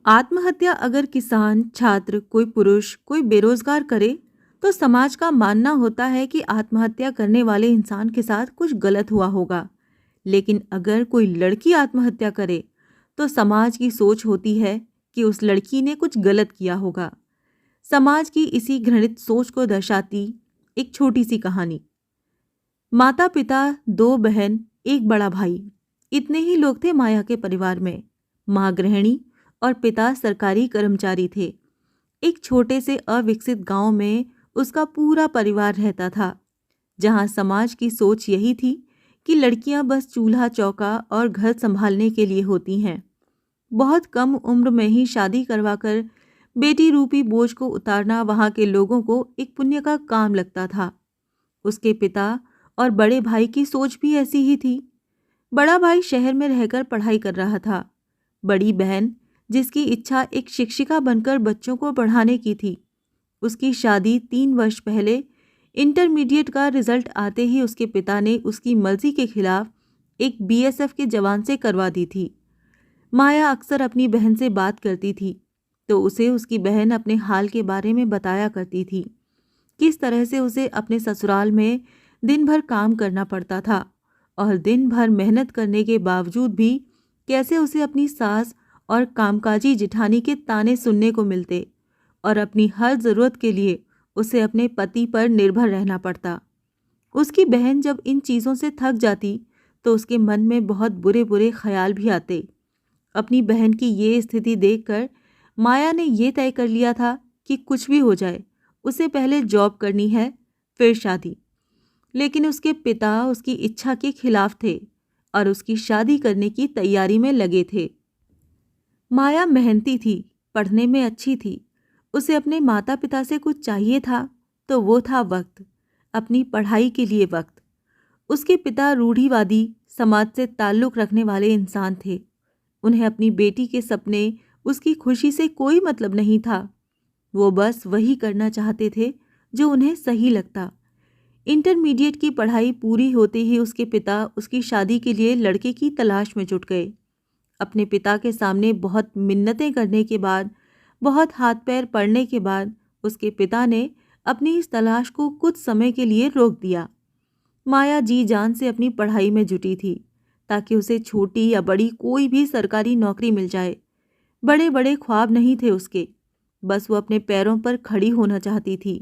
आत्महत्या अगर किसान, छात्र, कोई पुरुष, कोई बेरोजगार करे, तो समाज का मानना होता है कि आत्महत्या करने वाले इंसान के साथ कुछ गलत हुआ होगा। लेकिन अगर कोई लड़की आत्महत्या करे, तो समाज की सोच होती है कि उस लड़की ने कुछ गलत किया होगा। समाज की इसी घृणित सोच को दर्शाती एक छोटी सी कहानी। माता पिता, दो बहन, एक बड़ा भाई, इतने ही लोग थे माया के परिवार में। माँ गृहिणी और पिता सरकारी कर्मचारी थे। एक छोटे से अविकसित गांव में उसका पूरा परिवार रहता था, जहां समाज की सोच यही थी कि लड़कियां बस चूल्हा चौका और घर संभालने के लिए होती हैं। बहुत कम उम्र में ही शादी करवाकर बेटी रूपी बोझ को उतारना वहां के लोगों को एक पुण्य का काम लगता था। उसके पिता और बड़े भाई की सोच भी ऐसी ही थी। बड़ा भाई शहर में रहकर पढ़ाई कर रहा था। बड़ी बहन, जिसकी इच्छा एक शिक्षिका बनकर बच्चों को पढ़ाने की थी, उसकी शादी 3 वर्ष पहले इंटरमीडिएट का रिजल्ट आते ही उसके पिता ने उसकी मर्जी के खिलाफ एक बीएसएफ के जवान से करवा दी थी। माया अक्सर अपनी बहन से बात करती थी, तो उसे उसकी बहन अपने हाल के बारे में बताया करती थी। किस तरह से उसे अपने ससुराल में दिन भर काम करना पड़ता था और दिन भर मेहनत करने के बावजूद भी कैसे उसे अपनी सास और कामकाजी जिठानी के ताने सुनने को मिलते और अपनी हर ज़रूरत के लिए उसे अपने पति पर निर्भर रहना पड़ता। उसकी बहन जब इन चीज़ों से थक जाती तो उसके मन में बहुत बुरे बुरे ख्याल भी आते। अपनी बहन की ये स्थिति देखकर माया ने ये तय कर लिया था कि कुछ भी हो जाए, उसे पहले जॉब करनी है, फिर शादी। लेकिन उसके पिता उसकी इच्छा के खिलाफ थे और उसकी शादी करने की तैयारी में लगे थे। माया मेहनती थी, पढ़ने में अच्छी थी। उसे अपने माता पिता से कुछ चाहिए था तो वो था वक्त, अपनी पढ़ाई के लिए वक्त। उसके पिता रूढ़िवादी, समाज से ताल्लुक़ रखने वाले इंसान थे। उन्हें अपनी बेटी के सपने, उसकी खुशी से कोई मतलब नहीं था। वो बस वही करना चाहते थे जो उन्हें सही लगता। इंटरमीडिएट की पढ़ाई पूरी होते ही उसके पिता उसकी शादी के लिए लड़के की तलाश में जुट गए। अपने पिता के सामने बहुत मिन्नतें करने के बाद, बहुत हाथ पैर पड़ने के बाद उसके पिता ने अपनी इस तलाश को कुछ समय के लिए रोक दिया। माया जी जान से अपनी पढ़ाई में जुटी थी ताकि उसे छोटी या बड़ी कोई भी सरकारी नौकरी मिल जाए। बड़े बड़े ख्वाब नहीं थे उसके, बस वो अपने पैरों पर खड़ी होना चाहती थी।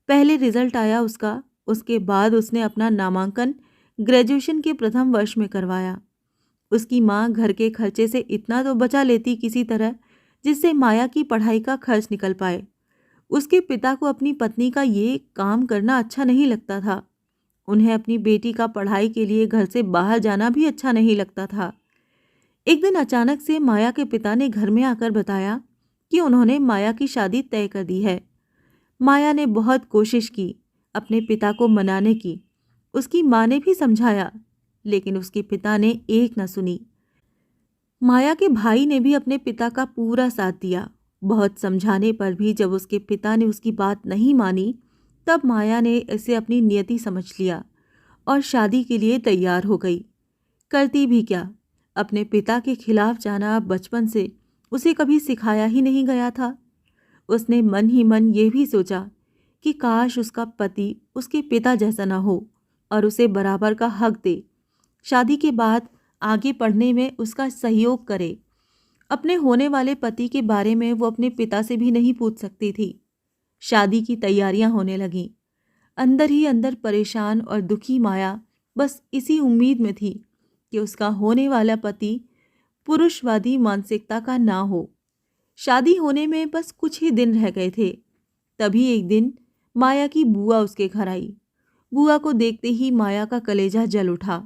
पहले रिजल्ट आया उसका, उसके बाद उसने अपना नामांकन ग्रेजुएशन के प्रथम वर्ष में करवाया। उसकी माँ घर के खर्चे से इतना तो बचा लेती किसी तरह, जिससे माया की पढ़ाई का खर्च निकल पाए। उसके पिता को अपनी पत्नी का ये काम करना अच्छा नहीं लगता था। उन्हें अपनी बेटी का पढ़ाई के लिए घर से बाहर जाना भी अच्छा नहीं लगता था। एक दिन अचानक से माया के पिता ने घर में आकर बताया कि उन्होंने माया की शादी तय कर दी है। माया ने बहुत कोशिश की अपने पिता को मनाने की। उसकी माँ ने भी समझाया, लेकिन उसके पिता ने एक न सुनी। माया के भाई ने भी अपने पिता का पूरा साथ दिया। बहुत समझाने पर भी जब उसके पिता ने उसकी बात नहीं मानी, तब माया ने इसे अपनी नियति समझ लिया और शादी के लिए तैयार हो गई। करती भी क्या, अपने पिता के खिलाफ जाना बचपन से उसे कभी सिखाया ही नहीं गया था। उसने मन ही मन ये भी सोचा कि काश उसका पति उसके पिता जैसा ना हो और उसे बराबर का हक दे। शादी के बाद आगे पढ़ने में उसका सहयोग करे। अपने होने वाले पति के बारे में वो अपने पिता से भी नहीं पूछ सकती थी। शादी की तैयारियां होने लगीं। अंदर ही अंदर परेशान और दुखी माया बस इसी उम्मीद में थी कि उसका होने वाला पति पुरुषवादी मानसिकता का ना हो। शादी होने में बस कुछ ही दिन रह गए थे। तभी एक दिन माया की बुआ उसके घर आई। बुआ को देखते ही माया का कलेजा जल उठा।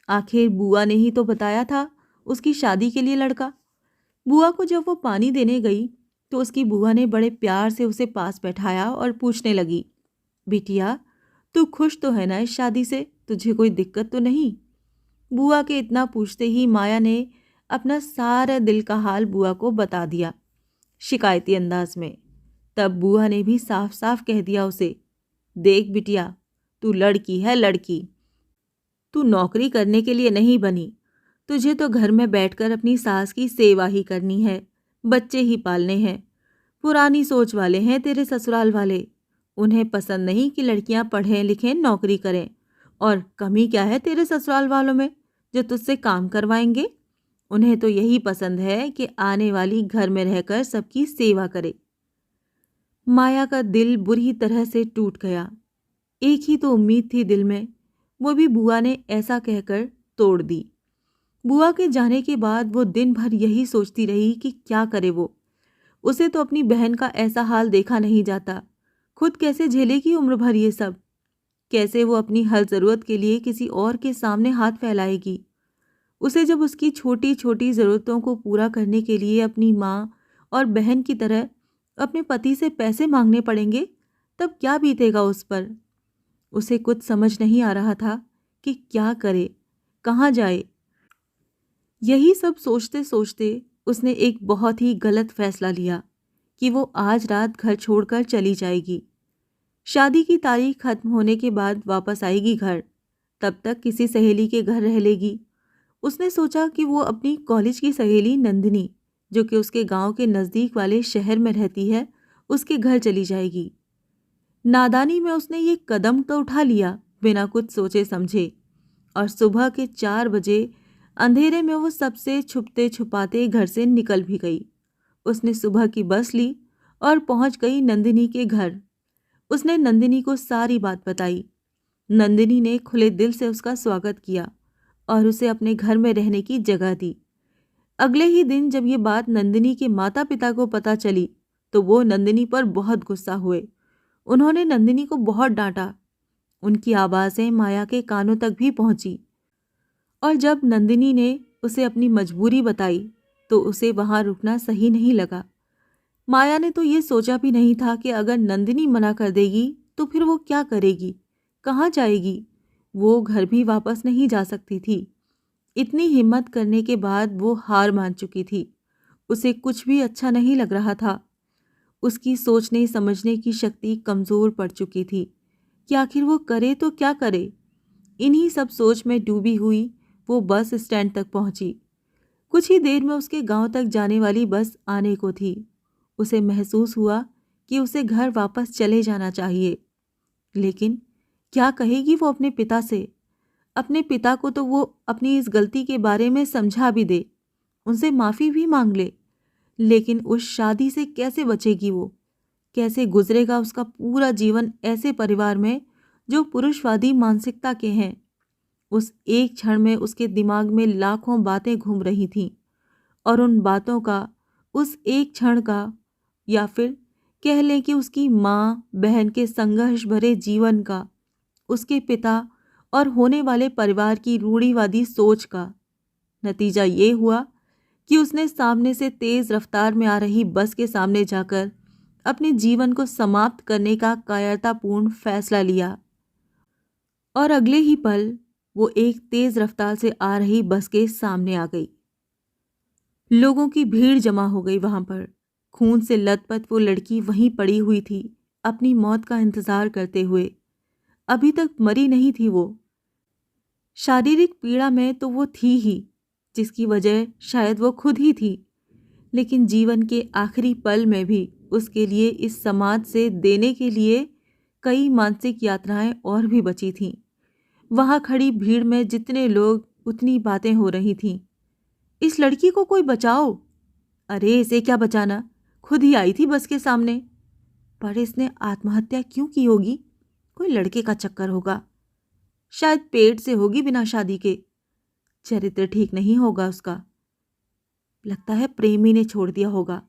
आखिर बुआ ने ही तो बताया था उसकी शादी के लिए लड़का। बुआ को जब वो पानी देने गई तो उसकी बुआ ने बड़े प्यार से उसे पास बैठाया और पूछने लगी, बिटिया, तू खुश तो है ना इस शादी से? तुझे कोई दिक्कत तो नहीं? बुआ के इतना पूछते ही माया ने अपना सारा दिल का हाल बुआ को बता दिया, शिकायती अंदाज में। तब बुआ ने भी साफ साफ कह दिया उसे, देख बिटिया, तू लड़की है, लड़की। तू नौकरी करने के लिए नहीं बनी। तुझे तो घर में बैठकर अपनी सास की सेवा ही करनी है। बच्चे ही पालने हैं। पुरानी सोच वाले हैं तेरे ससुराल वाले। उन्हें पसंद नहीं कि लड़कियां पढ़ें लिखें नौकरी करें। और कमी क्या है तेरे ससुराल वालों में जो तुझसे काम करवाएंगे? उन्हें तो यही पसंद है कि आने वाली घर में रहकर सबकी सेवा करे। माया का दिल बुरी तरह से टूट गया। एक ही तो उम्मीद थी दिल में, वो भी बुआ ने ऐसा कहकर तोड़ दी। बुआ के जाने के बाद वो दिन भर यही सोचती रही कि क्या करे वो। उसे तो अपनी बहन का ऐसा हाल देखा नहीं जाता। खुद कैसे झेलेगी उम्र भर ये सब? कैसे वो अपनी हर ज़रूरत के लिए किसी और के सामने हाथ फैलाएगी? उसे जब उसकी छोटी छोटी ज़रूरतों को पूरा करने के लिए अपनी माँ और बहन की तरह अपने पति से पैसे मांगने पड़ेंगे, तब क्या बीतेगा उस पर? उसे कुछ समझ नहीं आ रहा था कि क्या करे, कहाँ जाए। यही सब सोचते सोचते उसने एक बहुत ही गलत फैसला लिया कि वो आज रात घर छोड़कर चली जाएगी। शादी की तारीख खत्म होने के बाद वापस आएगी घर। तब तक किसी सहेली के घर रह लेगी। उसने सोचा कि वो अपनी कॉलेज की सहेली नंदिनी, जो कि उसके गांव के नज़दीक वाले शहर में रहती है, उसके घर चली जाएगी। नादानी में उसने ये कदम तो उठा लिया बिना कुछ सोचे समझे, और सुबह के 4 बजे अंधेरे में वो सबसे छुपते छुपाते घर से निकल भी गई। उसने सुबह की बस ली और पहुंच गई नंदिनी के घर। उसने नंदिनी को सारी बात बताई। नंदिनी ने खुले दिल से उसका स्वागत किया और उसे अपने घर में रहने की जगह दी। अगले ही दिन जब ये बात नंदिनी के माता पिता को पता चली तो वो नंदिनी पर बहुत गुस्सा हुए। उन्होंने नंदिनी को बहुत डांटा। उनकी आवाज़ें माया के कानों तक भी पहुंची, और जब नंदिनी ने उसे अपनी मजबूरी बताई तो उसे वहां रुकना सही नहीं लगा। माया ने तो ये सोचा भी नहीं था कि अगर नंदिनी मना कर देगी तो फिर वो क्या करेगी, कहाँ जाएगी। वो घर भी वापस नहीं जा सकती थी। इतनी हिम्मत करने के बाद वो हार मान चुकी थी। उसे कुछ भी अच्छा नहीं लग रहा था। उसकी सोचने समझने की शक्ति कमज़ोर पड़ चुकी थी कि आखिर वो करे तो क्या करे। इन्हीं सब सोच में डूबी हुई वो बस स्टैंड तक पहुंची। कुछ ही देर में उसके गांव तक जाने वाली बस आने को थी। उसे महसूस हुआ कि उसे घर वापस चले जाना चाहिए। लेकिन क्या कहेगी वो अपने पिता से? अपने पिता को तो वो अपनी इस गलती के बारे में समझा भी दे, उनसे माफ़ी भी मांग ले, लेकिन उस शादी से कैसे बचेगी वो? कैसे गुजरेगा उसका पूरा जीवन ऐसे परिवार में जो पुरुषवादी मानसिकता के हैं? उस एक क्षण में उसके दिमाग में लाखों बातें घूम रही थीं, और उन बातों का, उस एक क्षण का, या फिर कह लें कि उसकी माँ बहन के संघर्ष भरे जीवन का, उसके पिता और होने वाले परिवार की रूढ़िवादी सोच का नतीजा ये हुआ कि उसने सामने से तेज रफ्तार में आ रही बस के सामने जाकर अपने जीवन को समाप्त करने का कायरतापूर्ण फैसला लिया। और अगले ही पल वो एक तेज रफ्तार से आ रही बस के सामने आ गई। लोगों की भीड़ जमा हो गई वहां पर। खून से लथपथ वो लड़की वहीं पड़ी हुई थी, अपनी मौत का इंतजार करते हुए। अभी तक मरी नहीं थी वो। शारीरिक पीड़ा में तो वो थी ही, जिसकी वजह शायद वो खुद ही थी, लेकिन जीवन के आखिरी पल में भी उसके लिए इस समाज से देने के लिए कई मानसिक यात्राएं और भी बची थीं। वहां खड़ी भीड़ में जितने लोग, उतनी बातें हो रही थीं। इस लड़की को कोई बचाओ। अरे इसे क्या बचाना, खुद ही आई थी बस के सामने। पर इसने आत्महत्या क्यों की होगी? कोई लड़के का चक्कर होगा, शायद पेट से होगी बिना शादी के। चरित्र ठीक नहीं होगा उसका। लगता है प्रेमी ने छोड़ दिया होगा।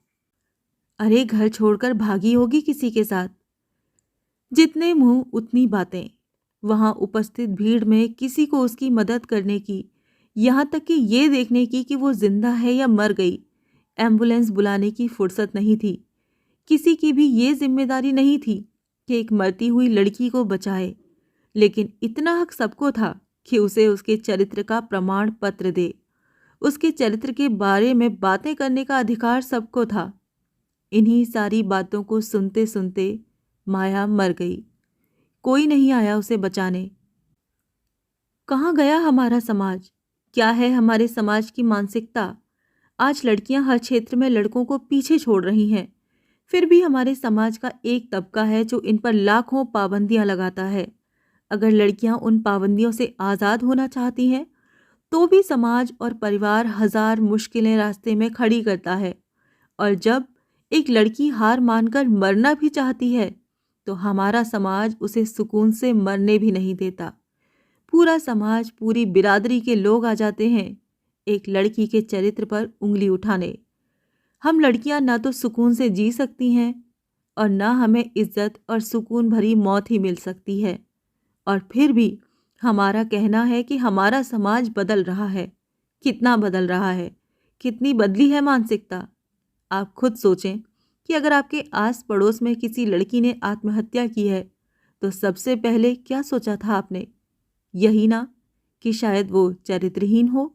अरे घर छोड़कर भागी होगी किसी के साथ। जितने मुंह उतनी बातें। वहां उपस्थित भीड़ में किसी को उसकी मदद करने की, यहां तक कि ये देखने की कि वो जिंदा है या मर गई, एम्बुलेंस बुलाने की फुर्सत नहीं थी। किसी की भी ये जिम्मेदारी नहीं थी कि एक मरती हुई लड़की को बचाए, लेकिन इतना हक सबको था कि उसे उसके चरित्र का प्रमाण पत्र दे। उसके चरित्र के बारे में बातें करने का अधिकार सबको था। इन्हीं सारी बातों को सुनते सुनते माया मर गई। कोई नहीं आया उसे बचाने। कहाँ गया हमारा समाज? क्या है हमारे समाज की मानसिकता? आज लड़कियां हर क्षेत्र में लड़कों को पीछे छोड़ रही हैं। फिर भी हमारे समाज का एक तबका है जो इन पर लाखों पाबंदियां लगाता है। अगर लड़कियां उन पाबंदियों से आज़ाद होना चाहती हैं, तो भी समाज और परिवार हजार मुश्किलें रास्ते में खड़ी करता है। और जब एक लड़की हार मानकर मरना भी चाहती है, तो हमारा समाज उसे सुकून से मरने भी नहीं देता। पूरा समाज, पूरी बिरादरी के लोग आ जाते हैं एक लड़की के चरित्र पर उंगली उठाने। हम लड़कियां ना तो सुकून से जी सकती हैं और ना हमें इज्जत और सुकून भरी मौत ही मिल सकती है। और फिर भी हमारा कहना है कि हमारा समाज बदल रहा है। कितना बदल रहा है, कितनी बदली है मानसिकता। आप खुद सोचें कि अगर आपके आस पड़ोस में किसी लड़की ने आत्महत्या की है, तो सबसे पहले क्या सोचा था आपने? यही ना कि शायद वो चरित्रहीन हो,